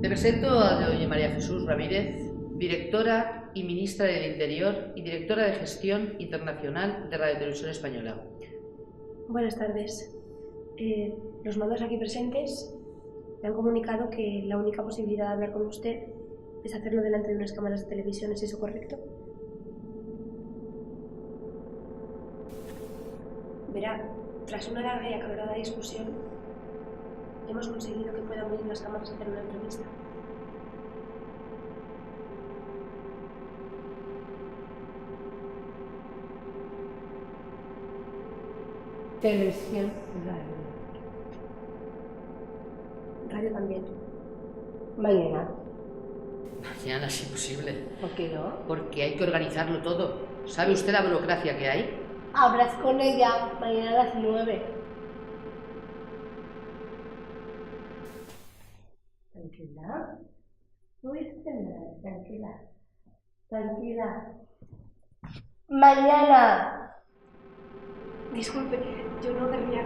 Te presento a doña María Jesús Ramírez, directora y ministra del Interior y directora de Gestión Internacional de Radio Televisión Española. Buenas tardes. Los mandos aquí presentes me han comunicado que la única posibilidad de hablar con usted es hacerlo delante de unas cámaras de televisión. ¿Es eso correcto? Verá, tras una larga y acalorada discusión, hemos conseguido que puedan venir las cámaras a hacer una entrevista. Televisión, radio. Radio también. Mañana. Mañana es imposible. ¿Por qué no? Porque hay que organizarlo todo. ¿Sabe usted la burocracia que hay? Hablas con ella mañana a las 9. Tranquila. No voy a hacer nada. Tranquila. Tranquila. Mañana. Disculpe, yo no querría...